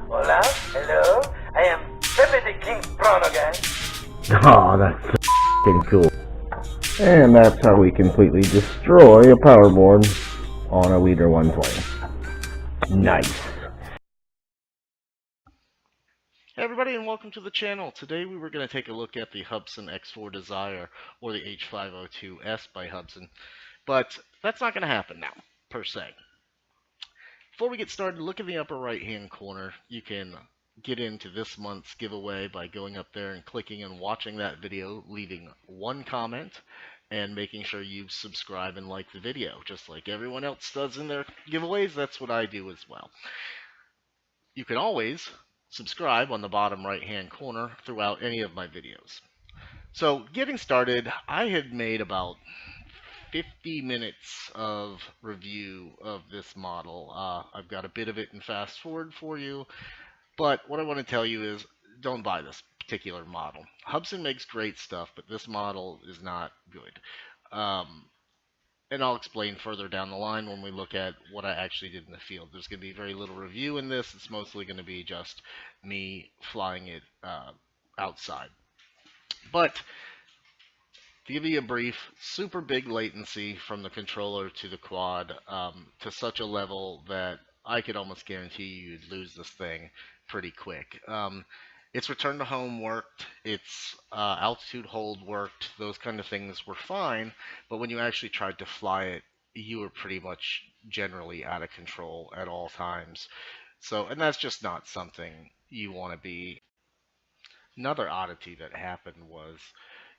Hola, hello, I am Pepe the King Prono Guy. Oh, that's so f***ing cool. And that's how we completely destroy a powerboard on a Leader 120. Nice. Hey everybody, and welcome to the channel. Today we were going to take a look at the Hubsan X4 Desire, or the H502S by Hubsan. But that's not going to happen now, per se. Before we get started, look in the upper right hand corner. You can get into this month's giveaway by going up there and clicking and watching that video, leaving one comment, and making sure you subscribe and like the video. Just like everyone else does in their giveaways, that's what I do as well. You can always subscribe on the bottom right hand corner throughout any of my videos. So getting started, I had made about 50 minutes of review of this model. I've got a bit of it in fast forward for you, but what I want to tell you is don't buy this particular model. Hubsan makes great stuff, but this model is not good. And I'll explain further down the line when we look at what I actually did in the field. There's going to be very little review in this. It's mostly going to be just me flying it outside. But to give you a brief, super big latency from the controller to the quad, to such a level that I could almost guarantee you'd lose this thing pretty quick. Its return to home worked, its altitude hold worked, those kind of things were fine, but when you actually tried to fly it, you were pretty much generally out of control at all times. So, and that's just not something you want to be. Another oddity that happened was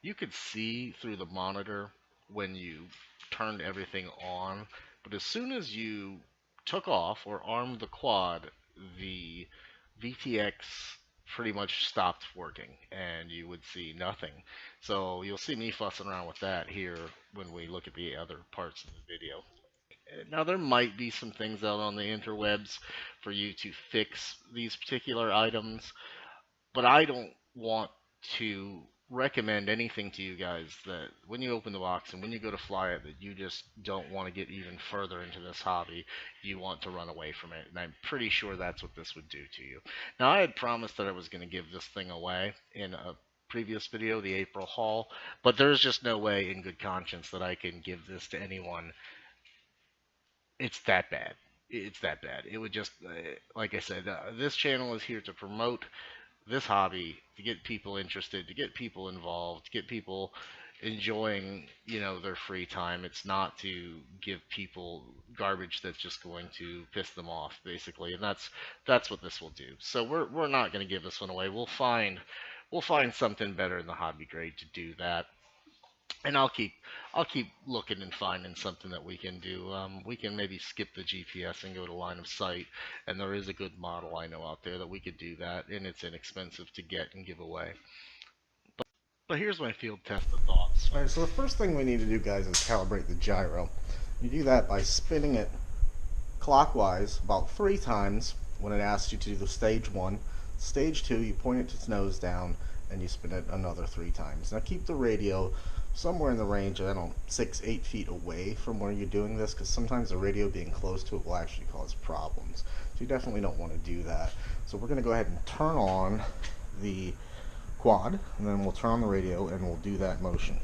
you could see through the monitor when you turned everything on, but as soon as you took off or armed the quad, the VTX pretty much stopped working and you would see nothing. So you'll see me fussing around with that here when we look at the other parts of the video. Now there might be some things out on the interwebs for you to fix these particular items, but I don't want to recommend anything to you guys that when you open the box and when you go to fly it, that you just don't want to get even further into this hobby. You want to run away from it, and I'm pretty sure that's what this would do to you. Now, I had promised that I was going to give this thing away in a previous video, the April haul, but there's just no way in good conscience that I can give this to anyone. It's that bad. It's that bad. It would just, like I said, this channel is here to promote this hobby, to get people interested, to get people involved, to get people enjoying, their free time. It's not to give people garbage that's just going to piss them off, basically, and that's what this will do. So we're not going to give this one away. We'll find something better in the hobby grade to do that. And I'll keep looking and finding something that we can do. We can maybe skip the GPS and go to line of sight. And there is a good model I know out there that we could do that, and it's inexpensive to get and give away. But here's my field test of thoughts. Alright, so the first thing we need to do, guys, is calibrate the gyro. You do that by spinning it clockwise about 3 times when it asks you to do the stage 1. Stage 2, you point it to its nose down, and you spin it another 3 times. Now keep the radio somewhere in the range of, 6-8 feet away from where you're doing this, because sometimes the radio being close to it will actually cause problems. So you definitely don't want to do that. So we're going to go ahead and turn on the quad, and then we'll turn on the radio, and we'll do that motion.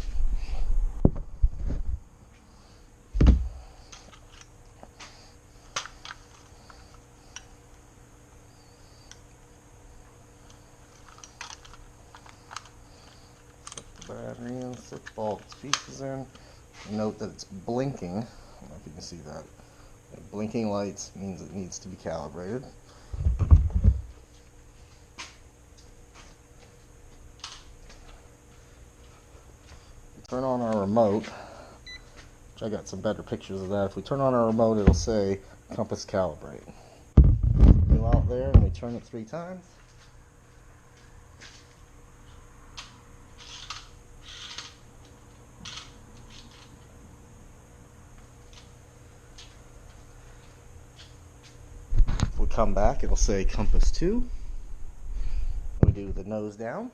Battery in, 6 volts pieces in. Note that it's blinking. I don't know if you can see that. Blinking lights means it needs to be calibrated. Turn on our remote, which I got some better pictures of that. If we turn on our remote, it'll say compass calibrate. Go out there and we turn it 3 times. Come back, it'll say compass 2. We do the nose down.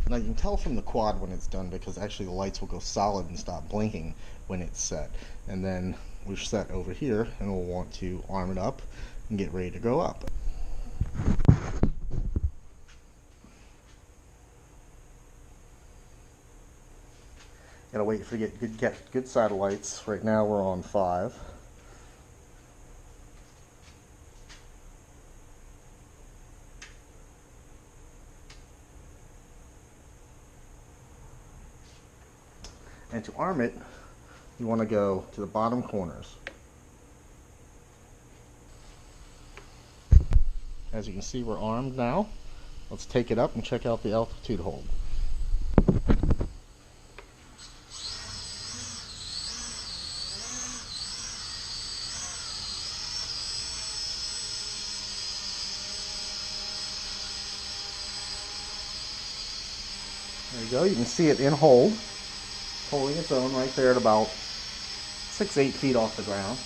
Now you can tell from the quad when it's done because actually the lights will go solid and stop blinking when it's set. And then we're set over here and we'll want to arm it up and get ready to go up. Gotta wait for get good satellites. Right now we're on 5. And to arm it, you want to go to the bottom corners. As you can see, we're armed now. Let's take it up and check out the altitude hold. There you go. You can see it in hold, holding its own right there at about 6-8 feet off the ground.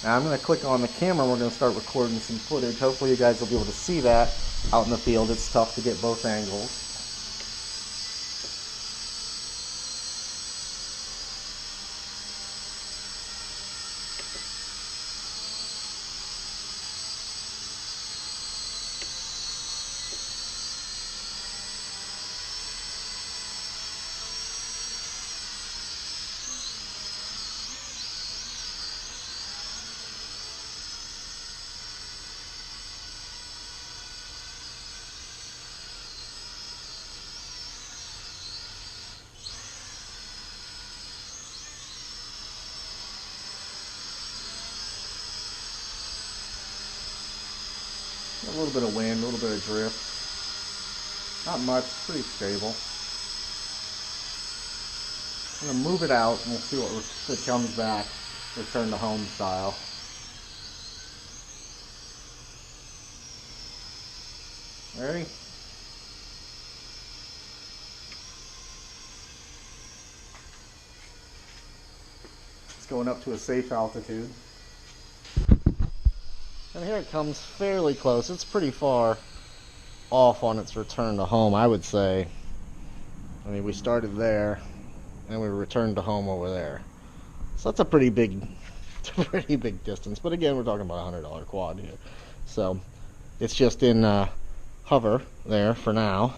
Now I'm going to click on the camera and we're going to start recording some footage. Hopefully you guys will be able to see that out in the field. It's tough to get both angles. A little bit of wind, a little bit of drift. Not much, pretty stable. I'm going to move it out and we'll see what it comes back, return to home style. Ready? It's going up to a safe altitude. And here it comes fairly close. It's pretty far off on its return to home, I would say. I mean, we started there, and we returned to home over there. So that's a pretty big distance. But again, we're talking about a $100 quad here. So it's just in hover there for now.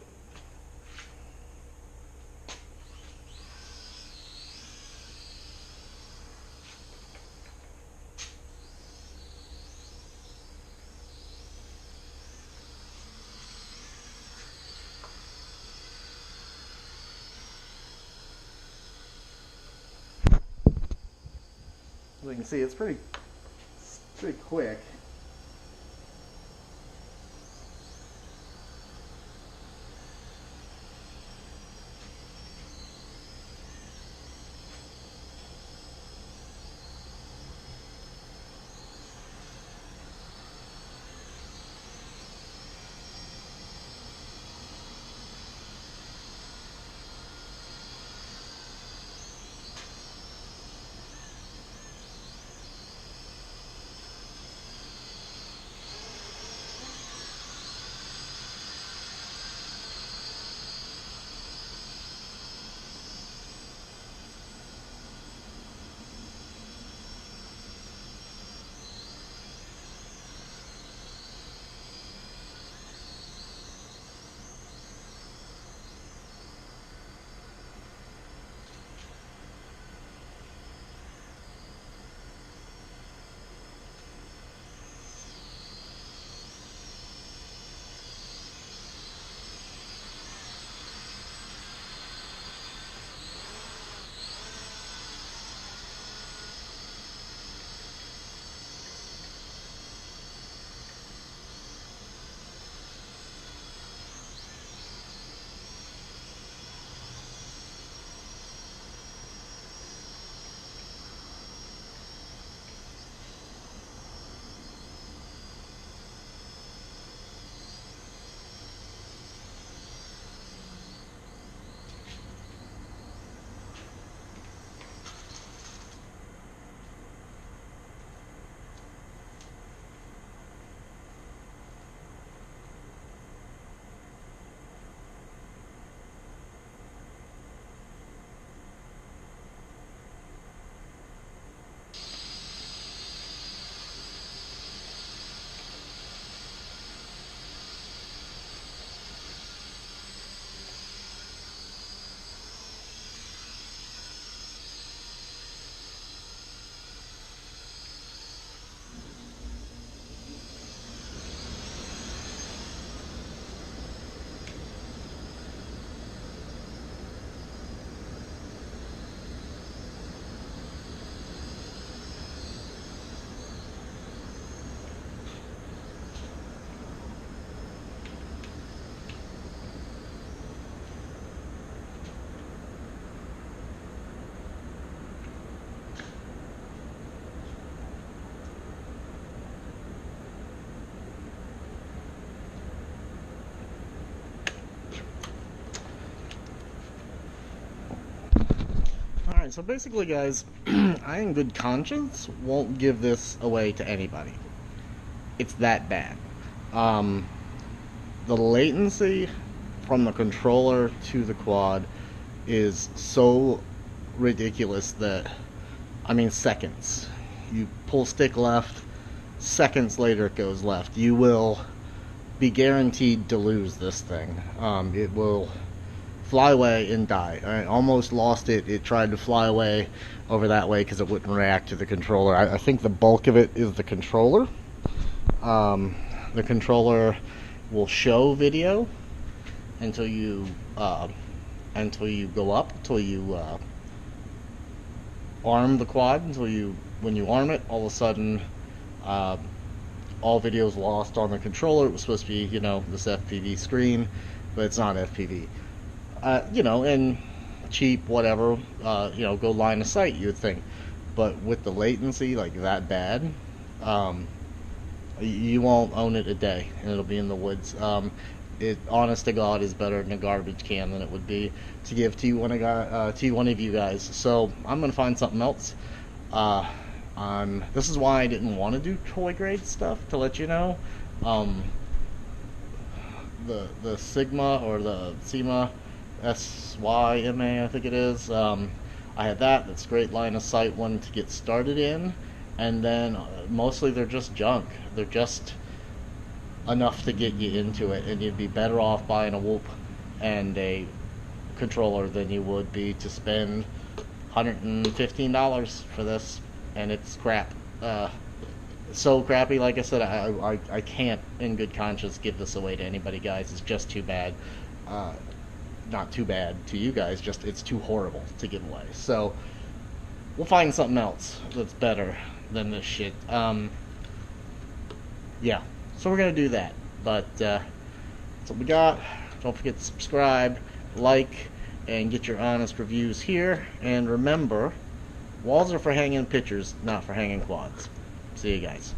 As you can see, it's pretty quick. Alright, so basically guys, I in good conscience won't give this away to anybody. It's that bad. The latency from the controller to the quad is so ridiculous that, I mean, seconds. You pull stick left, seconds later it goes left. You will be guaranteed to lose this thing. It will fly away and die. I almost lost it. It tried to fly away over that way because it wouldn't react to the controller. I think the bulk of it is the controller. The controller will show video until you go up, until you arm the quad, when you arm it, all of a sudden all video is lost on the controller. It was supposed to be, you know, this FPV screen, but it's not FPV. You know, and cheap, whatever, you know, go line of sight, you would think. But with the latency like that bad, you won't own it a day, and it'll be in the woods. It, honest to God, is better in a garbage can than it would be to give to one of you guys. So I'm gonna find something else. This is why I didn't want to do toy grade stuff, to let you know. The Sigma, or the SEMA, SYMA, I think it is. I had that. That's great line of sight one to get started in, and then mostly they're just junk. They're just enough to get you into it, and you'd be better off buying a whoop and a controller than you would be to spend $115 for this, and it's crap. So crappy. Like I said, I can't in good conscience give this away to anybody, guys. It's just too bad. Not too bad to you guys, just it's too horrible to give away. So we'll find something else that's better than this shit. Yeah, so we're gonna do that. But that's what we got. Don't forget to subscribe, like, and get your honest reviews here. And remember, walls are for hanging pictures, not for hanging quads. See you guys.